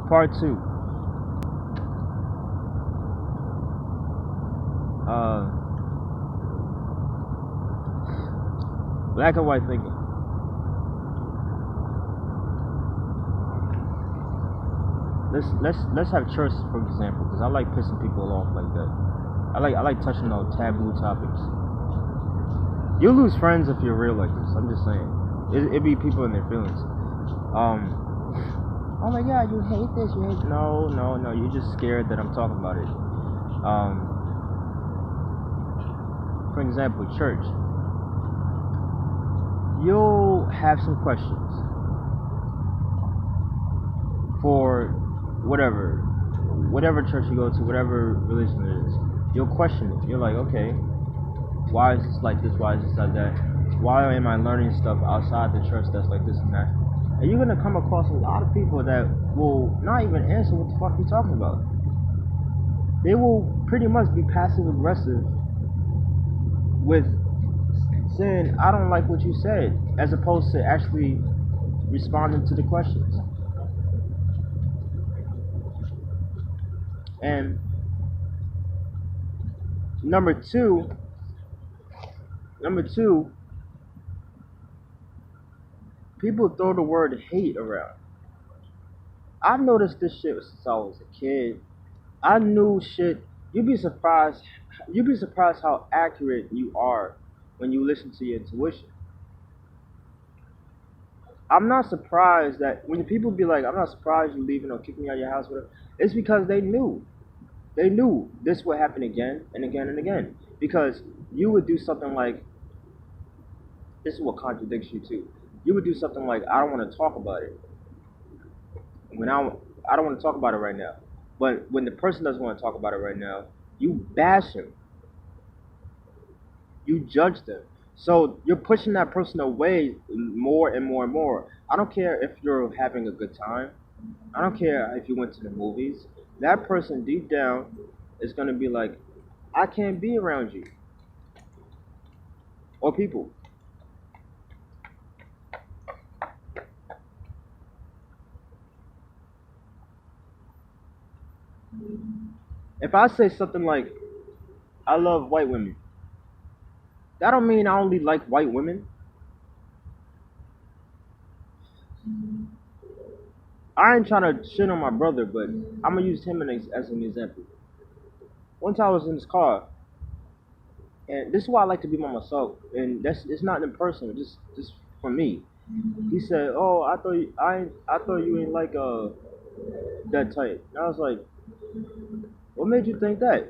Part two. Uh, Black and white thinking. Let's have church for example, because I like pissing people off like that. I like touching on taboo topics. You lose friends if you're real like this. I'm just saying. It be people in their feelings. Oh my God, you hate this. You hate. No. You're just scared that I'm talking about it. For example, church. You'll have some questions for whatever church you go to, whatever religion it is. You'll question it. You're like, okay, why is this like this? Why is this like that? Why am I learning stuff outside the church that's like this and that? And you're gonna come across a lot of people that will not even answer what the fuck you're talking about. They will pretty much be passive aggressive with saying, I don't like what you said, as opposed to actually responding to the questions. And number two, people throw the word hate around. I've noticed this shit since I was a kid. I knew shit. You'd be surprised how accurate you are when you listen to your intuition. I'm not surprised that when people be like, I'm not surprised you leaving or kicking me out of your house, whatever. It's because they knew. They knew this would happen again and again and again. Because you would do something like, this is what contradicts you too. You would do something like, I don't want to talk about it. I don't want to talk about it right now. But when the person doesn't want to talk about it right now, you bash him. You judge them. So you're pushing that person away more and more and more. I don't care if you're having a good time. I don't care if you went to the movies. That person deep down is going to be like, I can't be around you. Or people. If I say something like, I love white women, that don't mean I only like white women. I ain't trying to shit on my brother, but I'm gonna use him as an example. One time I was in his car, and this is why I like to be by myself, and it's not in person, just for me. He said, "Oh, I thought you ain't like that type." And I was like, "What made you think that?"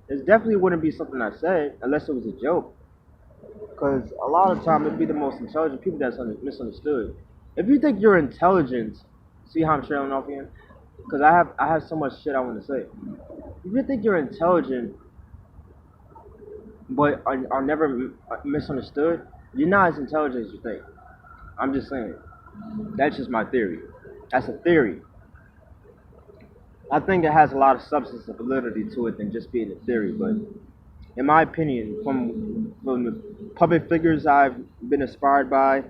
It definitely wouldn't be something I said unless it was a joke. Because a lot of time it'd be the most intelligent people that's misunderstood. If you think you're intelligent, see how I'm trailing off again? Because I have so much shit I want to say. If you think you're intelligent, but are never misunderstood, you're not as intelligent as you think. I'm just saying. That's just my theory. That's a theory. I think it has a lot of substance and validity to it than just being a theory. But in my opinion, from the public figures I've been inspired by,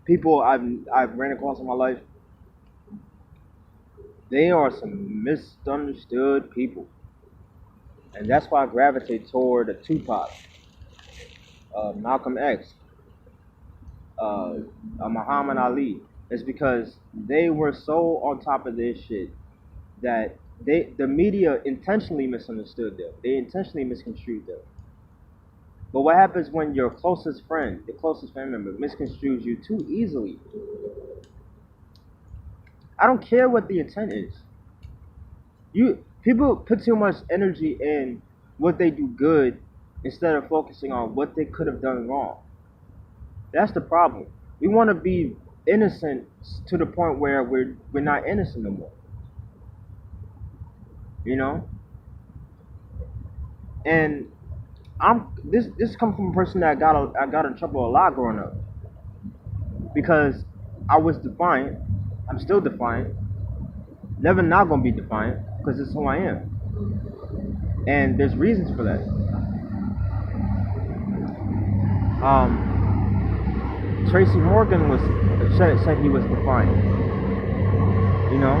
people I've ran across in my life, they are some misunderstood people, and that's why I gravitate toward a Tupac, Malcolm X, Muhammad Ali. It's because they were so on top of this shit that the media intentionally misunderstood them. They intentionally misconstrued them. But what happens when your closest friend, your closest family member, misconstrues you too easily? I don't care what the intent is. People put too much energy in what they do good instead of focusing on what they could have done wrong. That's the problem. We want to be innocent to the point where we're not innocent no more. You know? And this comes from a person that I got in trouble a lot growing up. Because I was defiant. I'm still defiant. Never not gonna be defiant because it's who I am. And there's reasons for that. Tracy Morgan was said he was defiant, you know,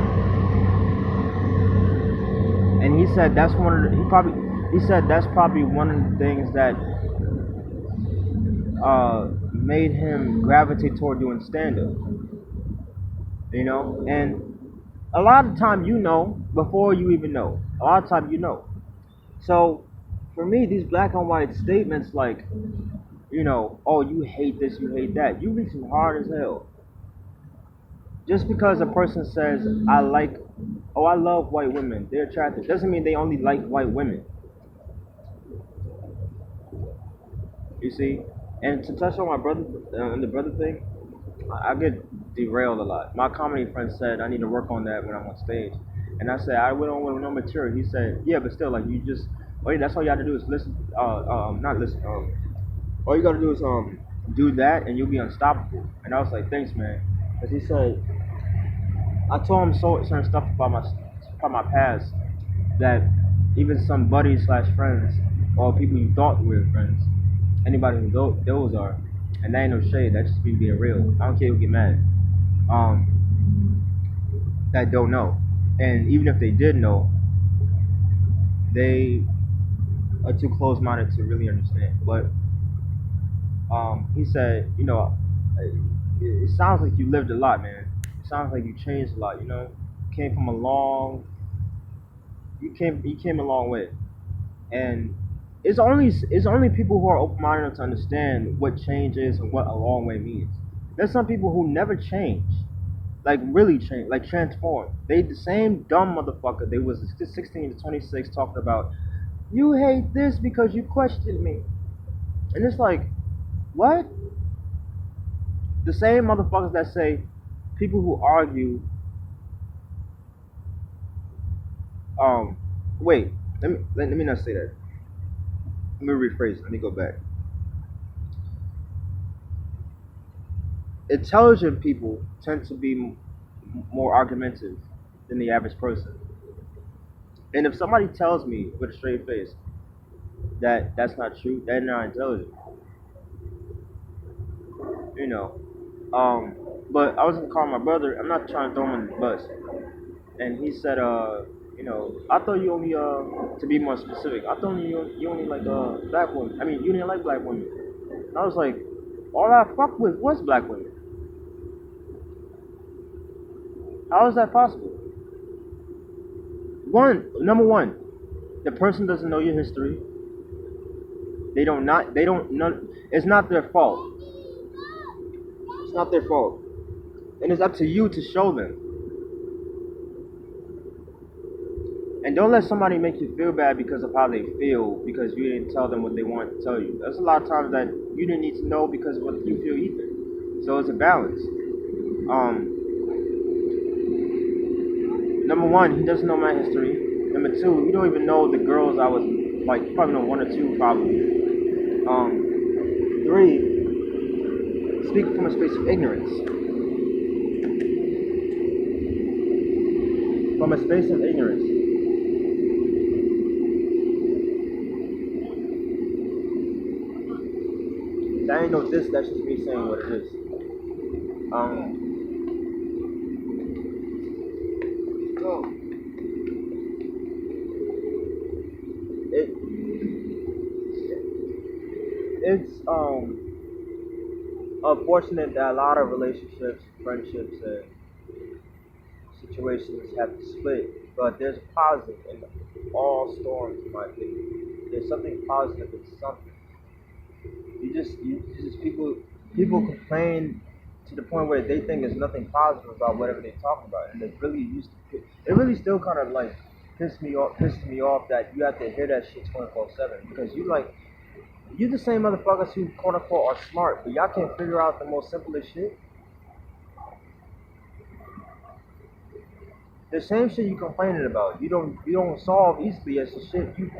and he said that's one of the, he said that's probably one of the things that made him gravitate toward doing stand up, you know, and a lot of time you know before you even know. A lot of time you know. So for me, these black and white statements like, you know, oh, you hate this, you hate that, you reaching hard as hell. Just because a person says, I like, oh, I love white women, they're attractive, doesn't mean they only like white women. You see? And to touch on my brother, and the brother thing, I get derailed a lot. My comedy friend said I need to work on that when I'm on stage. And I said, I went on with no material. He said, yeah, but still, like, you just, wait, that's all you have to do is listen, not listen, all you gotta do is, do that and you'll be unstoppable. And I was like, thanks, man. Because he said, I told him certain stuff about my past that even some buddies slash friends or people you thought were friends, anybody who those are, and that ain't no shade. That's just me being real. I don't care who get mad. Um, that don't know, and even if they did know, they are too close-minded to really understand. But he said, you know, it sounds like you lived a lot, man. It sounds like you changed a lot. You know, came from a long, you came a long way, and it's only people who are open-minded enough to understand what change is and what a long way means. There's some people who never change, like really change, like transform. They the same dumb motherfucker. They was 16 to 26 talking about you hate this because you questioned me, and it's like what? The same motherfuckers that say people who argue. Um, wait, let me not say that. Let me rephrase it. Let me go back. Intelligent people tend to be more argumentative than the average person. And if somebody tells me with a straight face that that's not true, they're not intelligent. You know. But I was in the car with my brother. I'm not trying to throw him in the bus. And he said, you know, I thought you only, to be more specific, I thought you only like black women. I mean, you didn't like black women. And I was like, all I fucked with was black women. How is that possible? Number one, the person doesn't know your history. They don't none. It's not their fault. It's not their fault, and it's up to you to show them. And don't let somebody make you feel bad because of how they feel because you didn't tell them what they wanted to tell you. There's a lot of times that you didn't need to know because of what you feel either. So it's a balance. Number one, he doesn't know my history. Number two, you don't even know the girls I was like. You probably know one or two, probably. Three, speak from a space of ignorance. From a space of ignorance. That ain't no diss. That's just me saying what it is. So it it's unfortunate that a lot of relationships, friendships, and situations have to split. But there's positive in all storms, in my opinion. There's something positive in something. You just people complain to the point where they think there's nothing positive about whatever they talk about, and it really still kind of like pisses me off that you have to hear that shit 24/7 because you the same motherfuckers who quote unquote are smart, but y'all can't figure out the most simplest shit. The same shit you complaining about, you don't solve easily as the shit you.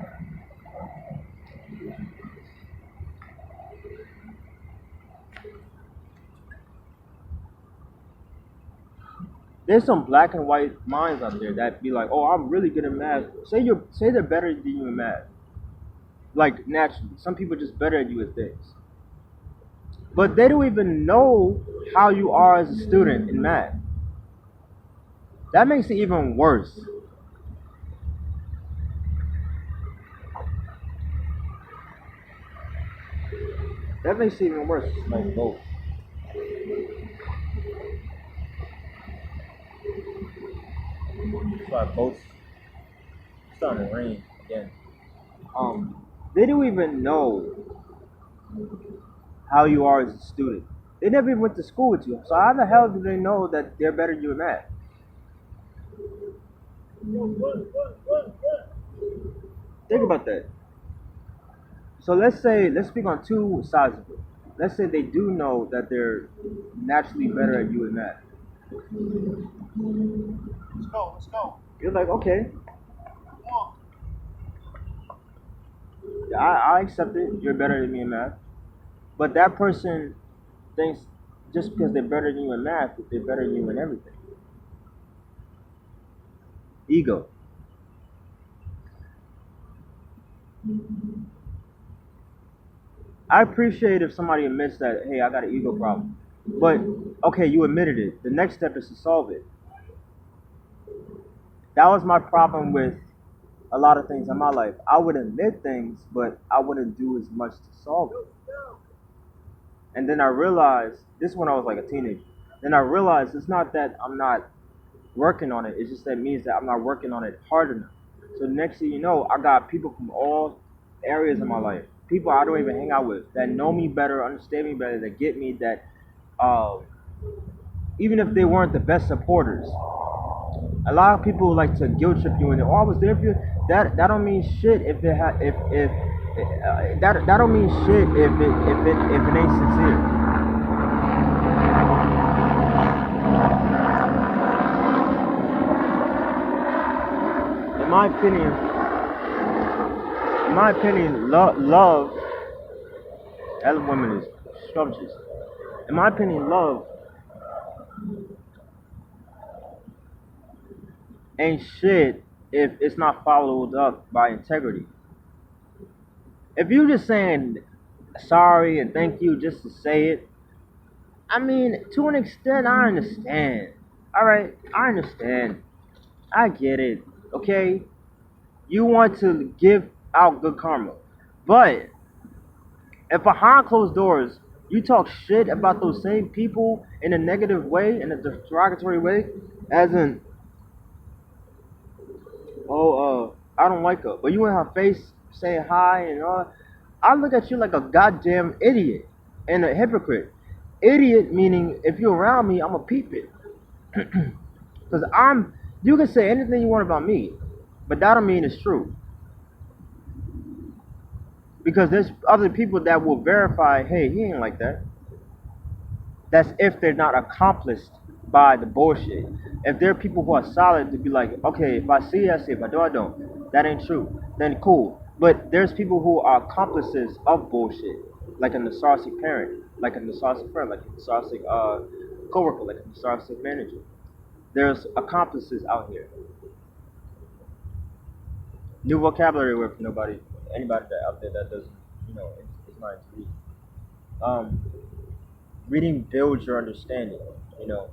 There's some black and white minds out there that be like, "Oh, I'm really good at math." Say they're better than you in math. Like naturally, some people are just better at you at things. but they don't even know how you are as a student in math. That makes it even worse. That makes it even worse. Like both. It's like both starting to rain again. They don't even know how you are as a student. They never even went to school with you. So how the hell do they know that they're better than you in math? Think about that. So let's speak on two sides of it. Let's say they do know that they're naturally better at you in math. You're like, okay, I accept it. You're better than me in math. But that person thinks just because they're better than you in math, that they're better than you in everything. Ego. I appreciate if somebody admits that, hey, I got an ego problem. But okay, you admitted it. The next step is to solve it. That was my problem with a lot of things in my life. I would admit things, but I wouldn't do as much to solve it. And then I realized this when I was like a teenager. Then I realized it's not that I'm not working on it. It's just that means that I'm not working on it hard enough. So next thing you know, I got people from all areas of my life, people I don't even hang out with, that know me better, understand me better, that get me, that uh, even if they weren't the best supporters. A lot of people like to guilt trip you and oh, I was there for you. That don't mean shit if it if that don't mean shit if it ain't sincere. In my opinion, love as women is scrumptious. In my opinion, love ain't shit if it's not followed up by integrity. If you just saying sorry and thank you just to say it, I mean, to an extent, I understand. All right, I understand. I get it. Okay, you want to give out good karma, but if behind closed doors you talk shit about those same people in a negative way, in a derogatory way, as in, oh, I don't like her, but you in her face saying hi and all, I look at you like a goddamn idiot and a hypocrite. Idiot meaning if you're around me, I'm a peep it. Because you can say anything you want about me, but that don't mean it's true. Because there's other people that will verify, hey, he ain't like that. That's if they're not accomplished by the bullshit. If there are people who are solid to be like, okay, if I see, I see. If I do, I don't. That ain't true. Then cool. But there's people who are accomplices of bullshit, like a narcissistic parent, like a narcissistic friend, like a narcissistic coworker, like a narcissistic manager. There's accomplices out here. New vocabulary word for anybody that out there that doesn't, is not into reading. Um, Reading builds your understanding. You know,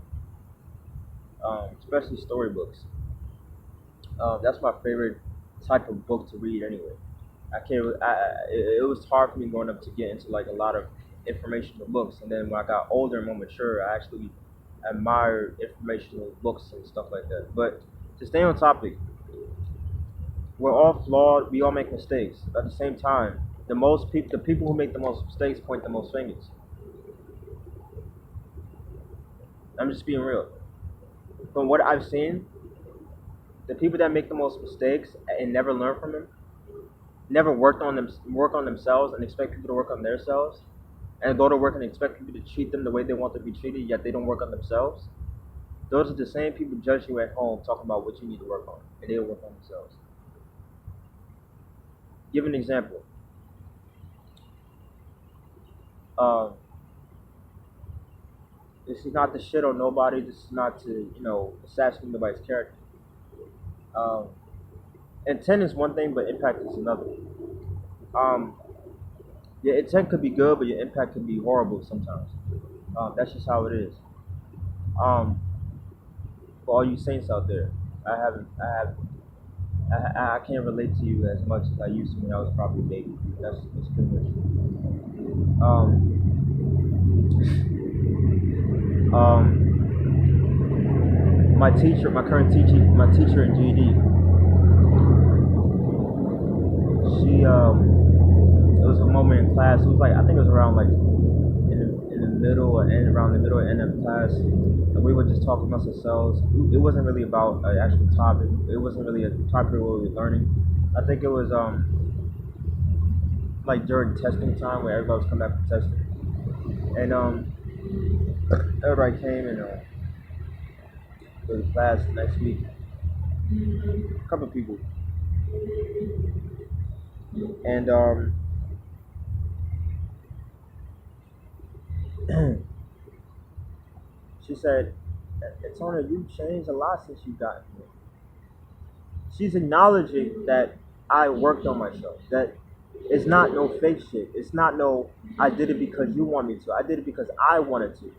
especially storybooks. That's my favorite type of book to read. Anyway, I can't. It was hard for me growing up to get into like a lot of informational books, and then when I got older and more mature, I actually admired informational books and stuff like that. But to stay on topic, we're all flawed. We all make mistakes. At the same time, the people who make the most mistakes point the most fingers. I'm just being real. From what I've seen, the people that make the most mistakes and never learn from them, never work on themselves and expect people to work on themselves, and go to work and expect people to treat them the way they want to be treated, yet they don't work on themselves. Those are the same people judging you at home, talking about what you need to work on, and they don't work on themselves. Give an example. Um, this is not to shit on nobody. This is not to assassinate nobody's character. Um, Intent is one thing, but impact is another. Um, Your intent could be good, but your impact can be horrible sometimes. That's just how it is. Um, for all you saints out there, I haven't, I have, I can't relate to you as much as I used to when I was probably a baby. That's pretty much. Um, my teacher, my current teacher, my teacher in GED, she it was a moment in class. It was like I think it was around like in the middle or end around the middle or end of class, and we were just talking amongst ourselves. It wasn't really about an actual topic. It wasn't really a topic we were learning. I think it was like during testing time where everybody was coming back from testing, and everybody came and to the class next week. A couple of people, and she said, "Antonio, you've changed a lot since you got here." She's acknowledging that I worked on myself. That it's not no fake shit. It's not no I did it because you want me to. I did it because I wanted to.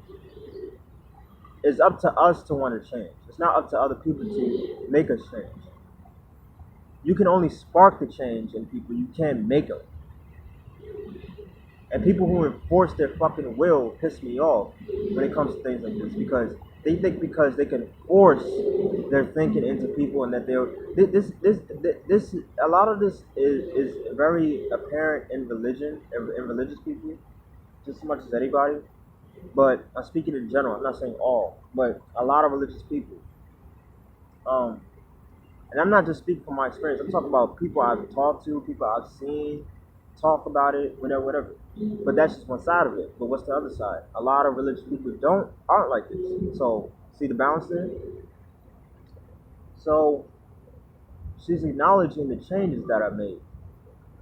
It's up to us to want to change. It's not up to other people to make us change. You can only spark the change in people. You can't make them. And people who enforce their fucking will piss me off when it comes to things like this because they think because they can force their thinking into people and that they're this a lot of this is very apparent in religion in religious people just as much as anybody. But I'm speaking in general. I'm not saying all, but a lot of religious people. Um, and I'm not just speaking from my experience. I'm talking about people I've talked to, people I've seen talk about it, whatever, whatever. But that's just one side of it. But what's the other side? A lot of religious people aren't like this. So see the balance there. So she's acknowledging the changes that I made.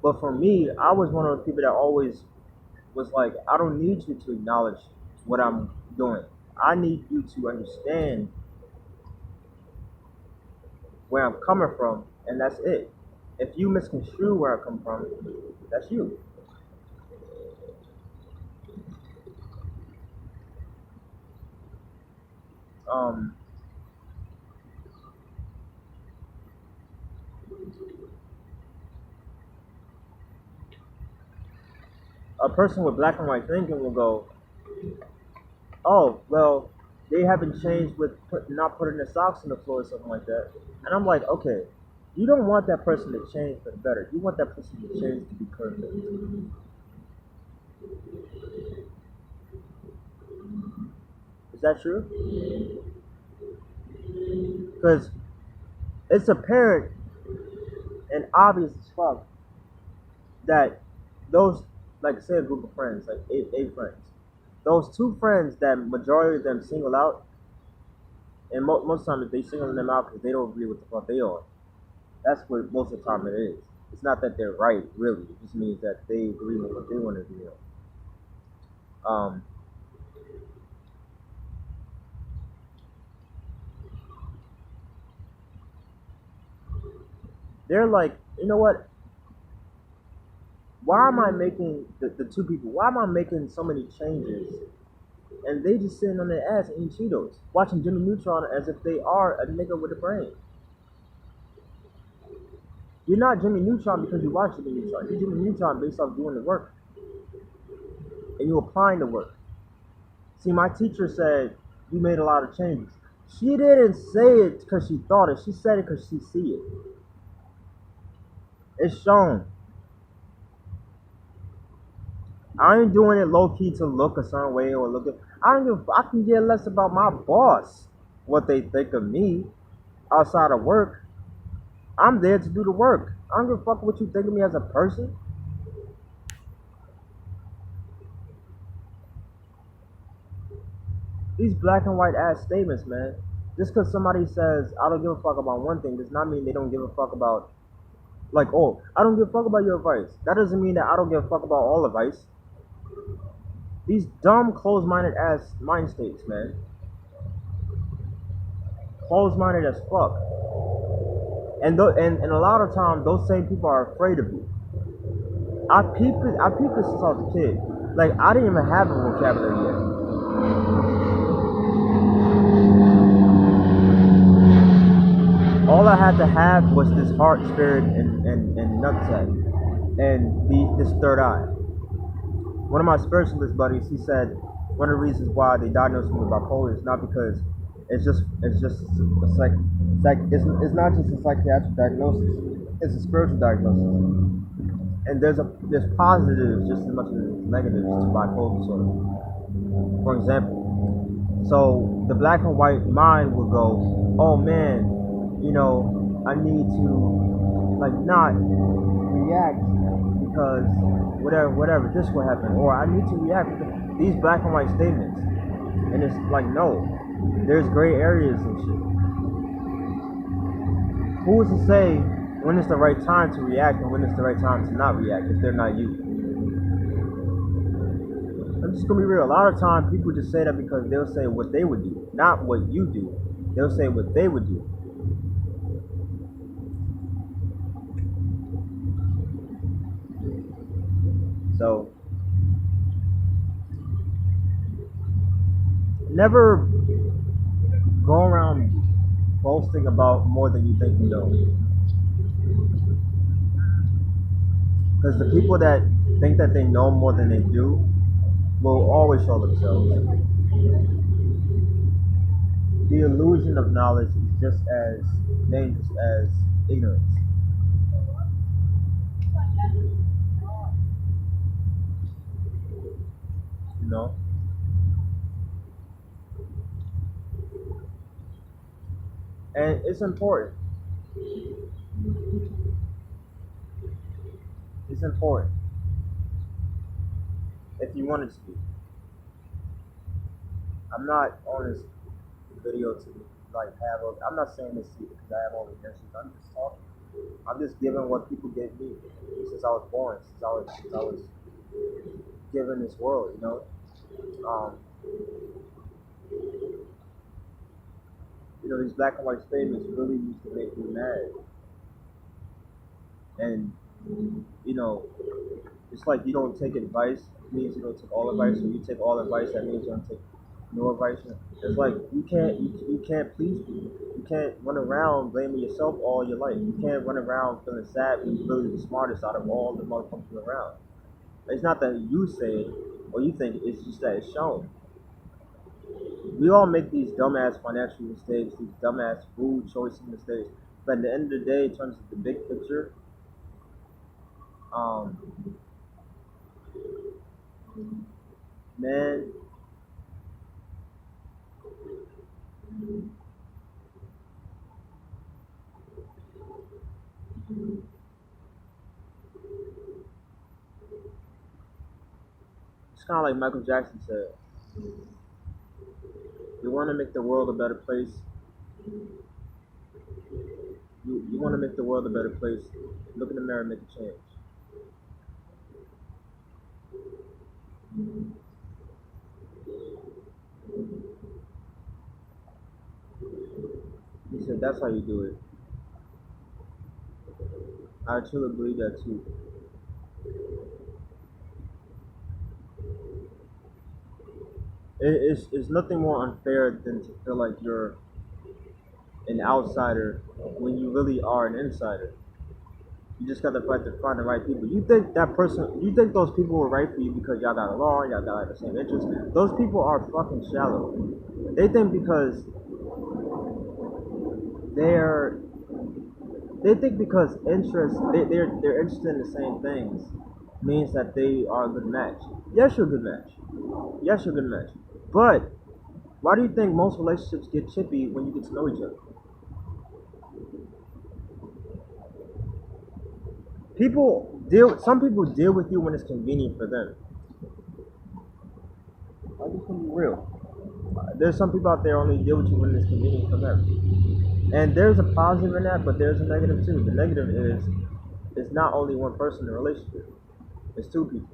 But for me, I was one of the people that always was like, I don't need you to acknowledge what I'm doing. I need you to understand where I'm coming from, and that's it. If you misconstrue where I come from, that's you. Um, a person with black and white thinking will go, "Oh, well, they haven't changed with not putting their socks on the floor or something like that." And I'm like, okay, you don't want that person to change for the better. You want that person to change to be perfect. Is that true? Because it's apparent and obvious as fuck that those, like say a group of friends, like eight friends, those two friends that majority of them single out, and most times they single them out because they don't agree with the fuck they are. That's what most of the time it is. It's not that they're right, really. It just means that they agree with what they want to do. Um, they're like, you know what? Why am I making the two people? Why am I making so many changes? And they just sitting on their ass eating Cheetos, watching Jimmy Neutron as if they are a nigga with a brain. You're not Jimmy Neutron because you watch Jimmy Neutron. You're Jimmy Neutron based off doing the work and you applying the work. See, my teacher said you made a lot of changes. She didn't say it because she thought it. She said it because she see it. It's shown. I ain't doing it low key to look a certain way or look at. I don't give. I can care less about my boss, what they think of me, outside of work. I'm there to do the work. I don't give a fuck what you think of me as a person. These black and white ass statements, man. Just because somebody says I don't give a fuck about one thing does not mean they don't give a fuck about. Like, oh, I don't give a fuck about your advice. That doesn't mean that I don't give a fuck about all advice. These dumb, closed-minded ass mind states, man. Closed-minded as fuck. And a lot of times, those same people are afraid of you. I peeped this since I was a kid. Like I didn't even have a vocabulary yet. All I had to have was this heart, spirit, and nutsack, and this third eye. One of my spiritualist buddies, he said one of the reasons why they diagnosed me with bipolar is not because it's just a it's not just a psychiatric diagnosis, it's a spiritual diagnosis. And there's positives just as much as negatives to bipolar disorder. For example, so the black and white mind will go, oh man, I need to like not react because whatever, this will happen, or I need to react because these black and white statements, and it's like no, there's gray areas and shit. Who is to say when it's the right time to react and when it's the right time to not react if they're not you? I'm just gonna be real. A lot of times people just say that because they'll say what they would do, not what you do. They'll say what they would do. So never go around boasting about more than you think you know. Because the people that think that they know more than they do will always show themselves. The illusion of knowledge is just as dangerous as ignorance. You know? And it's important. It's important. If you want it to be. I'm not on this video to like I'm not saying this because I have all the answers. I'm just talking. I'm just giving what people gave me since I was born, since I was given this world, Um, these black and white statements really used to make me mad. And, you know, it's like you don't take advice, it means you don't take all advice, or you take all advice, that means you don't take no advice. It's like you can't please people. You can't run around blaming yourself all your life. You can't run around feeling sad when you're really the smartest out of all the motherfuckers around. It's not that you say it or you think it's just that it's shown. We all make these dumbass financial mistakes, these dumbass food choice mistakes. But at the end of the day, in terms of the big picture, um, man, it's kind of like Michael Jackson said. You want to make the world a better place. You want to make the world a better place. Look in the mirror and make a change. He said that's how you do it. I truly believe that too. It's nothing more unfair than to feel like you're an outsider when you really are an insider. You just got to fight to find the right people. You think those people were right for you because y'all got along, y'all got like the same interests. Those people are fucking shallow. They think because they're they think because they're interested in the same things means that they are a good match. Yes, you're a good match. Yes, you're a good match. But why do you think most relationships get chippy when you get to know each other? Some people deal with you when it's convenient for them. I just want to be real. There's some people out there only deal with you when it's convenient for them. And there's a positive in that, but there's a negative too. The negative is it's not only one person in a relationship. It's two people.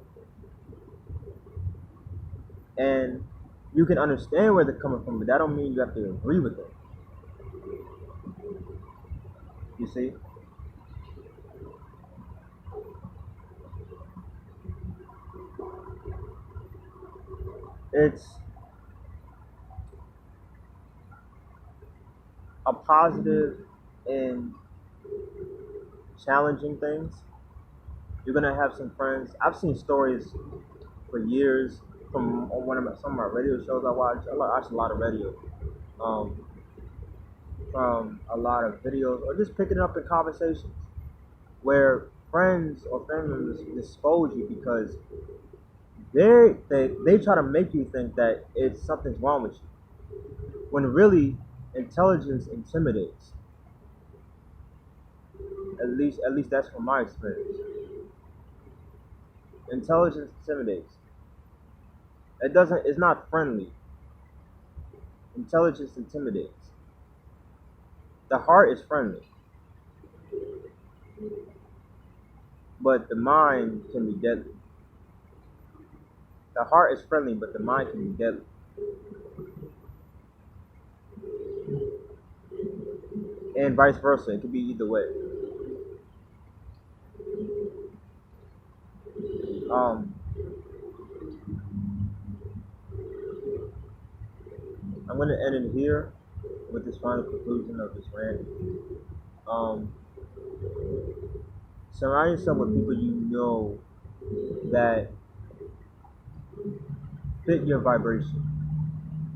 And you can understand where they're coming from, but that don't mean you have to agree with them. You see? It's a positive in challenging things. You're gonna have some friends. I've seen stories for years from on some of my radio shows I watch. I watch a lot of radio. Um, from a lot of videos or just picking up in conversations where friends or family members expose you because they try to make you think that it's something's wrong with you when really intelligence intimidates. At least that's from my experience. Intelligence intimidates. It's not friendly. Intelligence intimidates. The heart is friendly, but the mind can be deadly. The heart is friendly, but the mind can be deadly. And vice versa. It could be either way. Um, I'm going to end it here with this final conclusion of this rant. Um, Surround yourself with people you know that fit your vibration.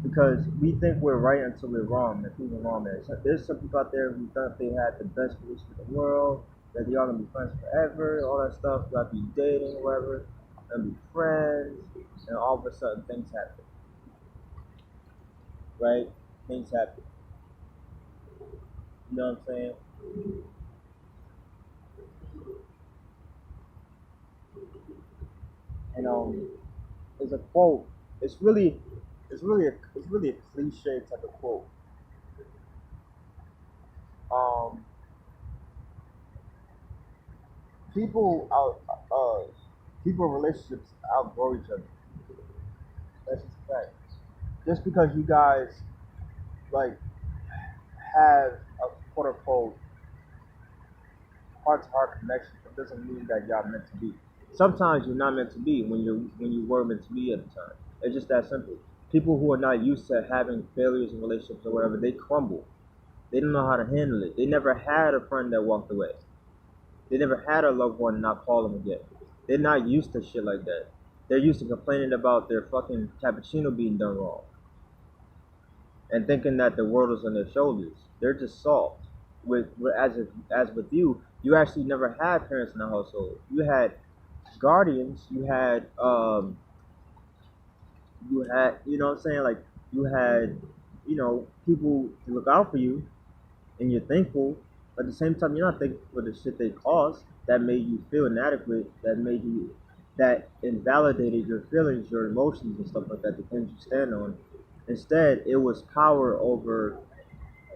Because we think we're right until we're wrong. And people are wrong, man. So there's some people out there who thought they had the best relationship in the world, that they all gonna be friends forever, all that stuff. You gotta be dating, whatever, and be friends, and all of a sudden things happen, right? Things happen. You know what I'm saying? And there's a quote. It's really, it's really a cliche type of quote. Um, people out, people in relationships outgrow each other. That's just a fact. Just because you guys like have a quote unquote heart to heart connection, it doesn't mean that y'all meant to be. Sometimes you're not meant to be when you were meant to be at the time. It's just that simple. People who are not used to having failures in relationships or whatever, they crumble. They don't know how to handle it. They never had a friend that walked away. They never had a loved one not call them again. They're not used to shit like that. They're used to complaining about their fucking cappuccino being done wrong and thinking that the world is on their shoulders. They're just soft. As with you, you actually never had parents in the household. You had guardians. You had you know what I'm saying, like you had people to look out for you, and you're thankful. But at the same time, you're not thankful for the shit they caused that made you feel inadequate, that invalidated your feelings, your emotions, and stuff like that. The things you stand on. Instead, it was power over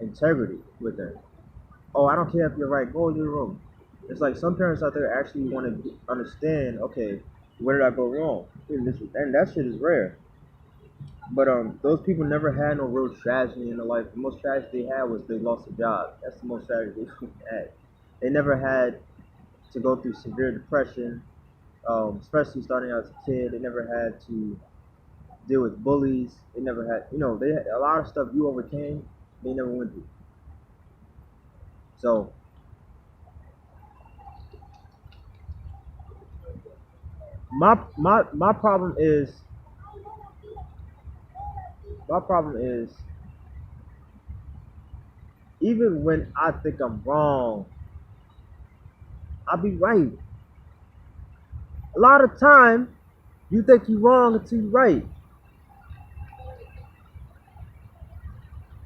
integrity with them. Oh, I don't care if you're right. Go in your room. It's like some parents out there actually want to understand. Okay, where did I go wrong? And that shit is rare. But those people never had no real tragedy in their life. The most tragedy they had was they lost a job. That's the most tragedy they had. They never had to go through severe depression, especially starting out as a kid. They never had to deal with bullies. They never had, they had a lot of stuff you overcame. They never went through. So my problem is even when I think I'm wrong, I'll be right. A lot of time, you think you're wrong until you're right.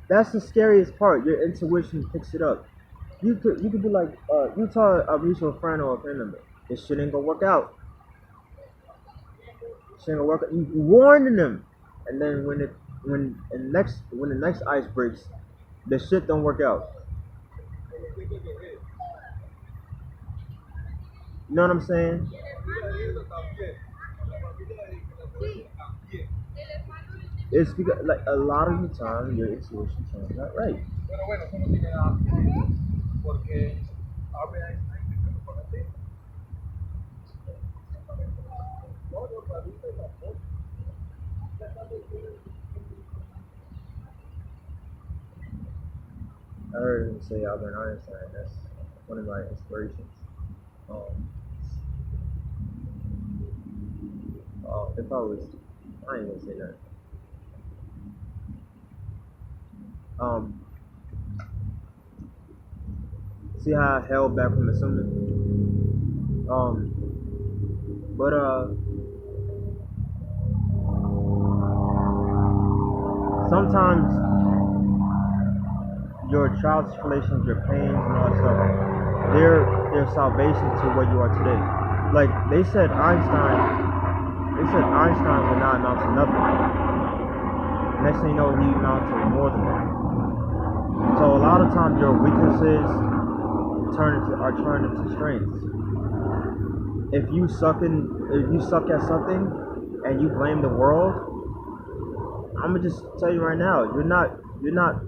That's the scariest part. Your intuition picks it up. You could be like, you tell a mutual friend or a family member, this shit ain't gonna work out. Shit ain't gonna work out. You warning them, and then when the next ice breaks, the shit don't work out. You know what I'm saying? It's because like a lot of the time your intuition turns out right. I heard him say Albert Einstein. That's one of my inspirations. Um, if I was, I ain't gonna say that. Um, See how I held back from assuming. But sometimes your child's tribulations, your pains, and all that stuff, they're salvation to what you are today. Like they said Einstein would not amount to nothing. Next thing you know, he amounts to more than that. So a lot of times your weaknesses are turned into strengths. If you suck at something and you blame the world, I'm gonna just tell you right now, you're not you're not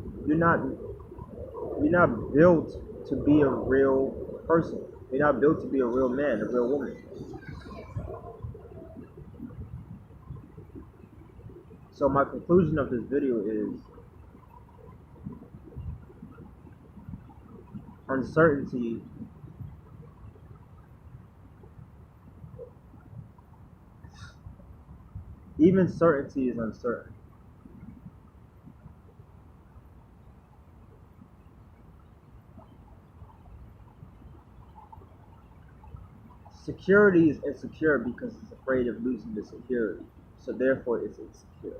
built to be a real person. You're not built to be a real man, a real woman. So my conclusion of this video is uncertainty. Even certainty is uncertain. Security is insecure because it's afraid of losing the security. So therefore it's insecure.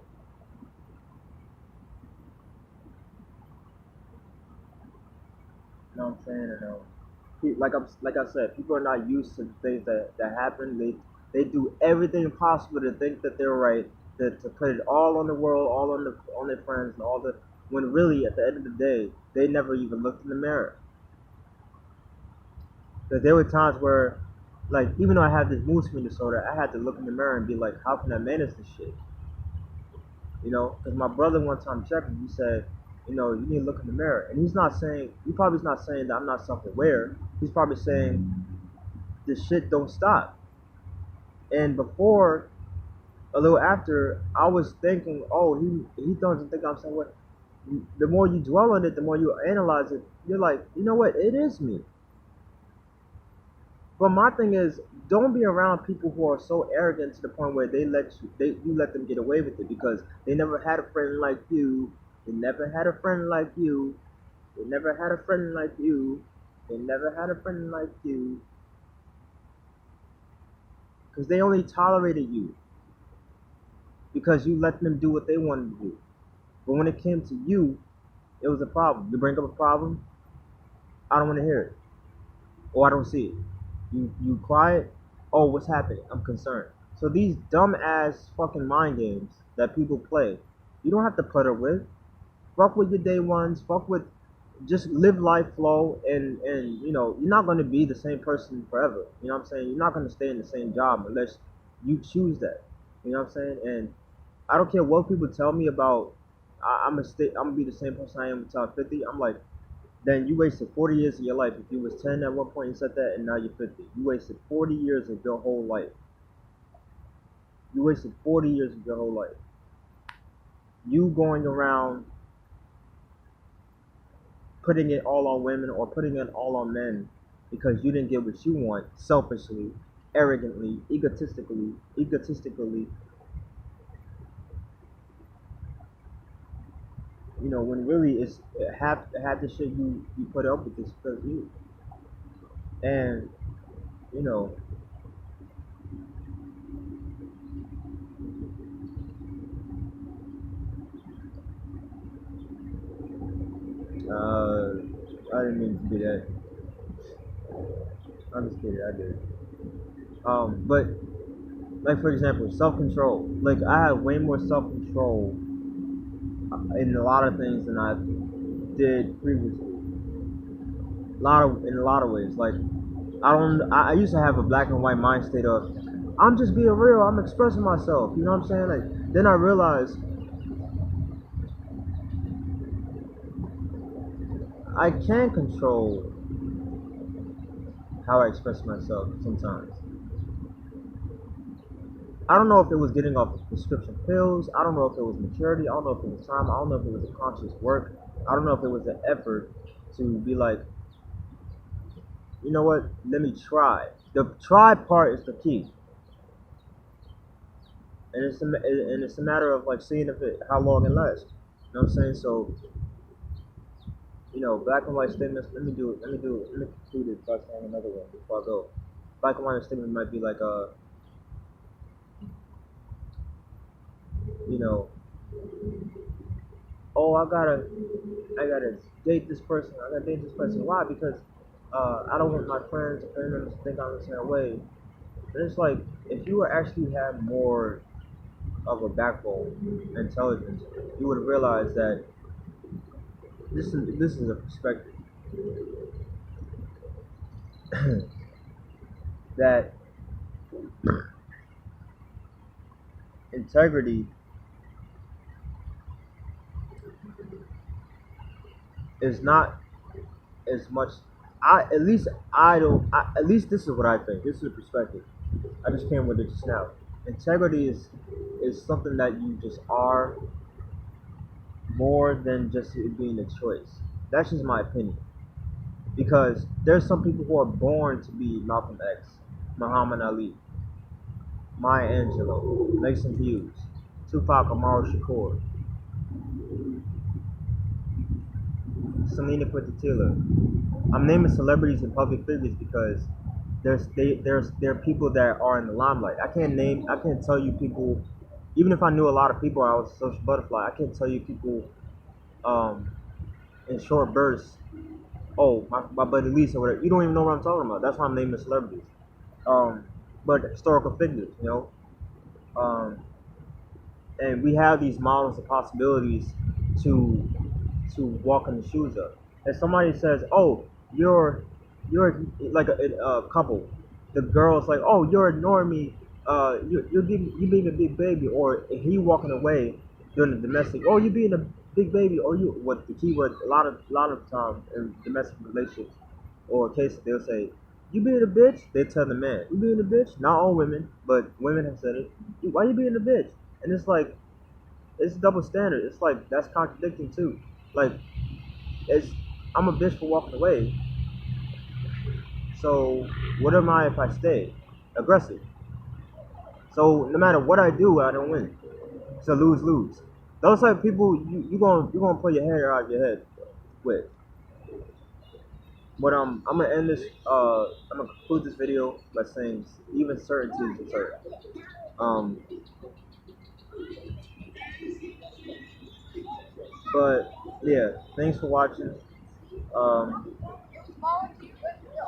You know what I'm saying? Like I said, people are not used to the things that happen. They do everything possible to think that they're right, to put it all on the world, all on their friends, and all the when really at the end of the day they never even looked in the mirror. Because there were times where, like, even though I had this mood swing disorder, I had to look in the mirror and be like, how can I manage this shit? You know, because my brother one time checked me. He said, you know, you need to look in the mirror. And he probably is not saying that I'm not self-aware. He's probably saying this shit don't stop. And before, a little after, I was thinking, oh, he doesn't think I'm self-aware. The more you dwell on it, the more you analyze it, you're like, you know what, it is me. But my thing is, don't be around people who are so arrogant to the point where you let them get away with it because they never had a friend like you. They never had a friend like you. They never had a friend like you. They never had a friend like you. Because they only tolerated you because you let them do what they wanted to do. But when it came to you, it was a problem. You bring up a problem, I don't want to hear it. Or I don't see it. You quiet. Oh, what's happening? I'm concerned. So these dumb ass fucking mind games that people play, you don't have to put up with. Fuck with your day ones. Fuck with. Just live life flow, and you know you're not gonna be the same person forever. You know what I'm saying? You're not gonna stay in the same job unless you choose that. You know what I'm saying? And I don't care what people tell me about. I'm gonna be the same person I am until I'm 50. I'm like, then you wasted 40 years of your life. If you was 10 at one point, you said that, and now you're 50. You wasted 40 years of your whole life. You wasted 40 years of your whole life. You going around putting it all on women or putting it all on men because you didn't get what you want selfishly, arrogantly, egotistically. You know, when really it's half the shit you put up with is because you. And you know, I didn't mean to do that. I'm just kidding. I did. But like for example, self-control. Like I have way more self-control in a lot of things than I did previously. In a lot of ways. Like I used to have a black and white mind state of I'm just being real. I'm expressing myself. You know what I'm saying? Like then I realized I can control how I express myself sometimes. I don't know if it was getting off of prescription pills. I don't know if it was maturity. I don't know if it was time. I don't know if it was a conscious work. I don't know if it was an effort to be like, you know what? Let me try. The try part is the key, and it's a matter of like seeing if it how long it lasts. You know what I'm saying? So black and white statements. Let me do it. Let me do it. Let me conclude it by saying another one before I go. Black and white statement might be like, you know, oh, I gotta date this person. I gotta date this person. Why? Because I don't want my friends or family members to think I'm the same way. And it's like if you actually had more of a backbone, intelligence, you would realize that this is a perspective that integrity is not as much. At least this is what I think. This is a perspective. I just came with it just now. Integrity is something that you just are more than just it being a choice. That's just my opinion. Because there's some people who are born to be Malcolm X, Muhammad Ali, Maya Angelou, Mason Hughes, Tupac Amaru Shakur, Selena Quintanilla. I'm naming celebrities and public figures because there are people that are in the limelight. I can't tell you people, even if I knew a lot of people, I was a social butterfly. I can't tell you people um, in short bursts. Oh, my buddy Lisa, whatever. You don't even know what I'm talking about. That's why I'm naming celebrities. Um, but historical figures, um, and we have these models of possibilities to walk in the shoes of. If somebody says, "Oh, you're like a couple," the girl's like, "Oh, you're ignoring me. You being a big baby," or he walking away during the domestic. "Oh, you being a big baby," or you what the keyword a lot of times in domestic relationships or cases they'll say, "You being a bitch." They tell the man, "You being a bitch." Not all women, but women have said it. "Why you being a bitch?" And it's like it's double standard. It's like that's contradicting too. Like it's I'm a bitch for walking away. So what am I if I stay? Aggressive. So no matter what I do, I don't win. It's a lose lose. Those type of people you gonna pull your hair out of your head with. But I'm gonna end this. I'm gonna conclude this video by saying even certainty is absurd. Um, but yeah, thanks for watching. Um,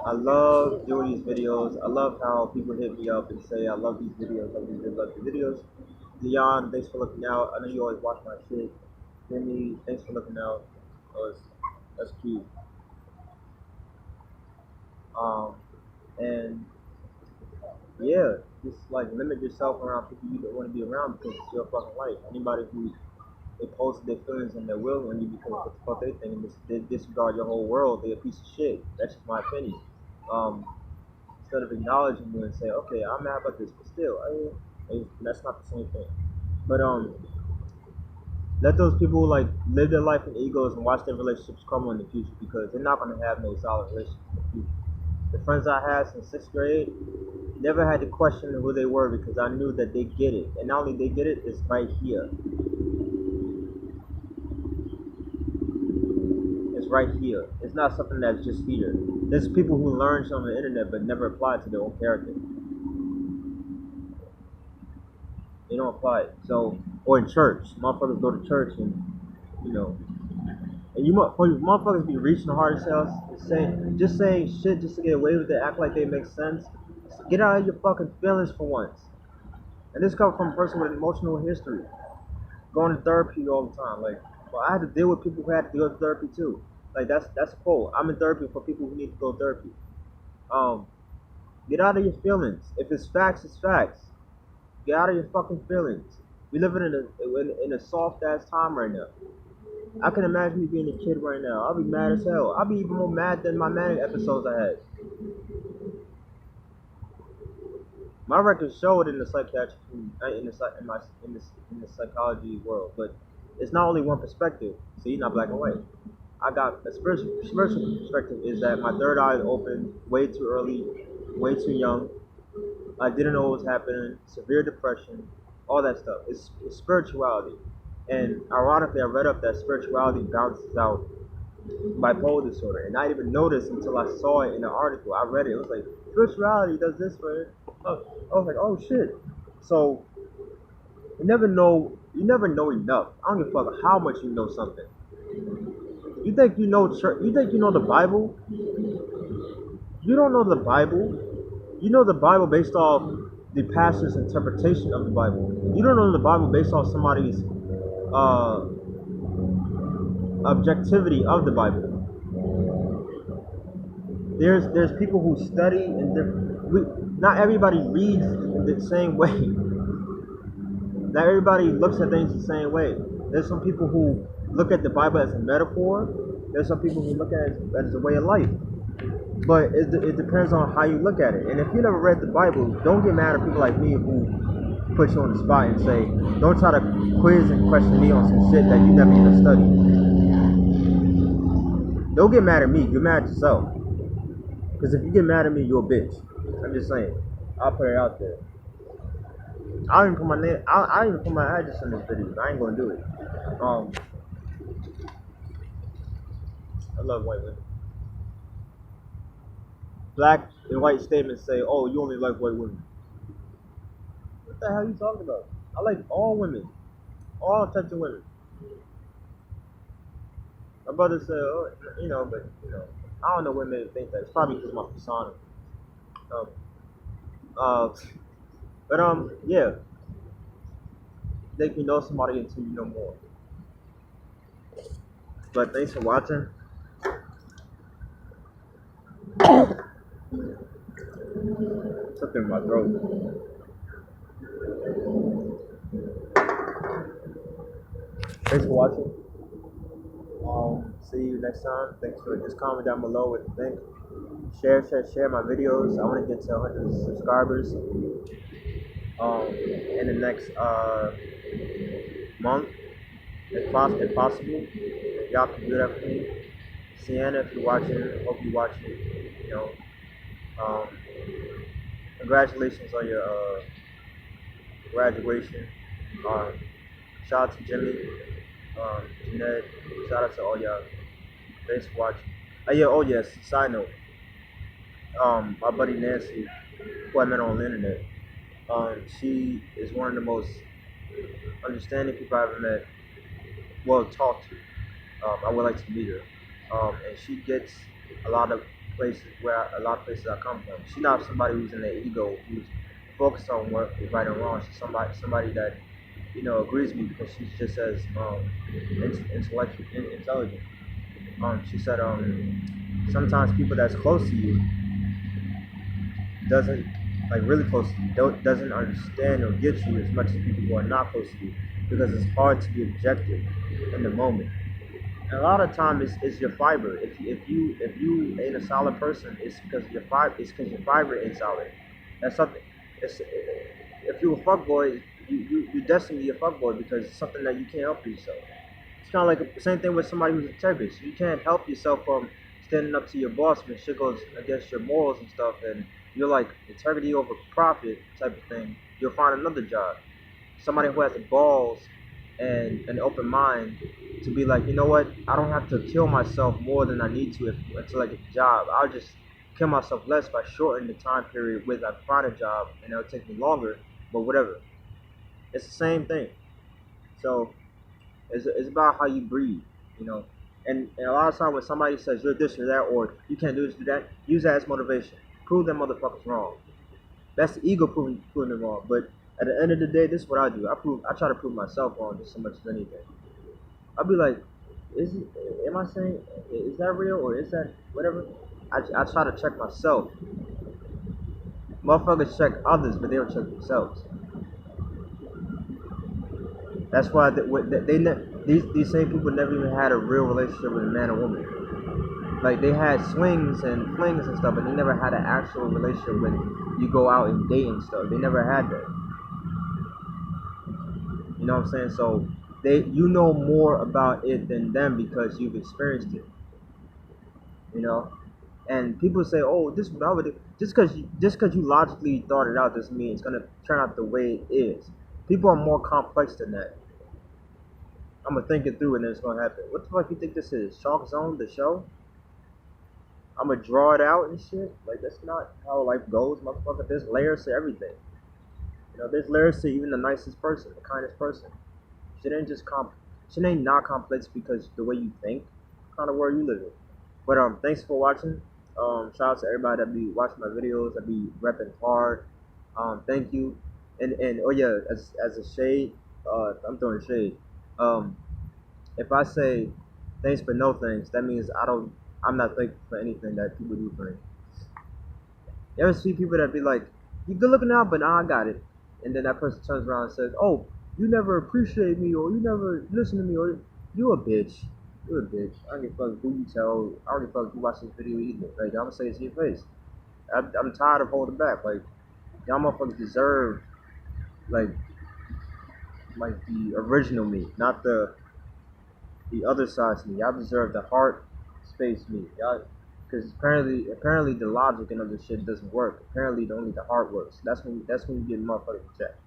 I love doing these videos. I love how people hit me up and say, I love these videos, love these videos. Leon, thanks for looking out. I know you always watch my shit. Jimmy, thanks for looking out. That's cute. Um, and yeah, just like limit yourself around people you don't want to be around because it's your fucking life. Anybody who imposes their feelings and their will on you because what the fuck they think and they disregard your whole world, they're a piece of shit. That's just my opinion. Um, Instead of acknowledging you and say, okay, I'm mad about this, but still, that's not the same thing. But let those people like live their life in egos and watch their relationships crumble in the future because they're not gonna have no solid relationships in the future. The friends I had since sixth grade never had to question who they were because I knew that they get it, and not only they get it, it's right here. It's right here. It's not something that's just here. There's people who learn something on the internet but never apply it to their own character. They don't apply it. So, or in church, motherfuckers go to church and you know, and motherfuckers be reaching hard as hell, just saying shit just to get away with it, act like they make sense. Get out of your fucking feelings for once. And this comes from a person with emotional history, going to therapy all the time. Like, well, I had to deal with people who had to go to therapy too. Like that's a quote. I'm in therapy for people who need to go to therapy. Um, get out of your feelings. If it's facts, it's facts. Get out of your fucking feelings. We live in a soft ass time right now. I can imagine me being a kid right now. I'll be mad as hell. I'll be even more mad than my manic episodes I had. My records show it in the psychiatric, in the in my in the psychology world, but it's not only one perspective. So you're not black and white. I got a spiritual perspective is that my third eye opened way too early, way too young. I didn't know what was happening. Severe depression, all that stuff. It's spirituality, and ironically, I read up that spirituality balances out bipolar disorder, and I didn't even noticed until I saw it in an article. I read it. It was like spirituality does this for it. I was like, oh shit. So you never know. You never know enough. I don't give a fuck how much you know something. You think you know church? You think you know the Bible? You don't know the Bible. You know the Bible based off the pastor's interpretation of the Bible. You don't know the Bible based off somebody's uh, objectivity of the Bible. There's people who study and not everybody reads the same way. Not everybody looks at things the same way. There's some people who look at the Bible as a metaphor. There's some people who look at it as a way of life. But it depends on how you look at it. And if you never read the Bible, don't get mad at people like me who put you on the spot and say, don't try to quiz and question me on some shit that you never even studied. Don't get mad at me. Get mad at yourself. Because if you get mad at me, you're a bitch. I'm just saying. I'll put it out there. I don't even put my name. I don't even put my address in this video. I ain't gonna do it. I love white women. Black and white statements say, "Oh, you only like white women." What the hell are you talking about? I like all women, all types of women. My brother said, "Oh, but I don't know what made me think that. It's probably because of my persona." Um, uh, yeah. Think you know somebody until you know more. But thanks for watching. Something in my throat. Thanks for watching. See you next time. Thanks for just comment down below what you think. Share my videos. I want to get to 100 subscribers in the next month, if possible. Y'all can do that for me. Sienna, if you're watching, hope you're watching. Congratulations on your graduation. Shout out to Jimmy, Jeanette. Shout out to all y'all. Thanks for watching. Oh yes. Side note. My buddy Nancy, who I met on the internet. She is one of the most understanding people I've ever met. Well, talked to. I would like to meet her. And she gets a lot of places I come from. She's not somebody who's in their ego, who's focused on what is right and wrong. She's somebody that agrees with me because she's just as intelligent. She said sometimes people that's close to you doesn't really close to you doesn't understand or get you as much as people who are not close to you, because it's hard to be objective in the moment. And a lot of times it's your fiber. If you ain't a solid person, it's because your fiber ain't solid. That's something. If you're a fuckboy, you destined to be a fuckboy because it's something that you can't help yourself. It's kind of like the same thing with somebody who's a terrorist. You can't help yourself from standing up to your boss when shit goes against your morals and stuff, and you're like integrity over profit type of thing. You'll find another job. Somebody who has the balls and an open mind to be like, you know what? I don't have to kill myself more than I need to until I get a job. I'll just kill myself less by shortening the time period with I find a job, and it'll take me longer. But whatever. It's the same thing. So it's about how you breathe, And a lot of times when somebody says you're this or that, or you can't do this or that, use that as motivation. Prove that motherfucker's wrong. That's the ego proving them wrong. But at the end of the day, this is what I do. I try to prove myself wrong just so much as anything. I'll be like, is that real, or is that whatever? I try to check myself. Motherfuckers check others, but they don't check themselves. That's why these same people never even had a real relationship with a man or woman. Like they had swings and flings and stuff, but they never had an actual relationship when you go out and date and stuff. They never had that. You know what I'm saying? So you know more about it than them because you've experienced it. You know, and people say, "Oh, this is what I would do." Just because you logically thought it out doesn't mean it's gonna turn out the way it is. People are more complex than that. I'm gonna think it through and then it's gonna happen. What the fuck you think this is? Chalk Zone, the show? I'm gonna draw it out and shit. Like that's not how life goes, motherfucker. There's layers to everything. You know, there's layers to even the nicest person, the kindest person. Shit ain't just Shit ain't not complex because the way you think, kind of world you live in. But thanks for watching. Shout out to everybody that be watching my videos, that be repping hard. Thank you. And oh yeah, as a shade, I'm throwing shade. Um, if I say thanks but no thanks, that means I'm not thankful for anything that people do for me. You ever see people that be like, "You good looking now, but nah, I got it," and then that person turns around and says, "Oh, you never appreciate me, or you never listen to me, or you a bitch. You a bitch. I don't give a fuck who you tell. I don't give a fuck who watch this video either. Like I'm gonna say it to your face. I'm tired of holding back. Like y'all motherfuckers deserve like the original me, not the other side to me. Y'all deserve the heart space me. Y'all, because apparently the logic and other shit doesn't work. Apparently only the heart works. That's when you get motherfuckers checked.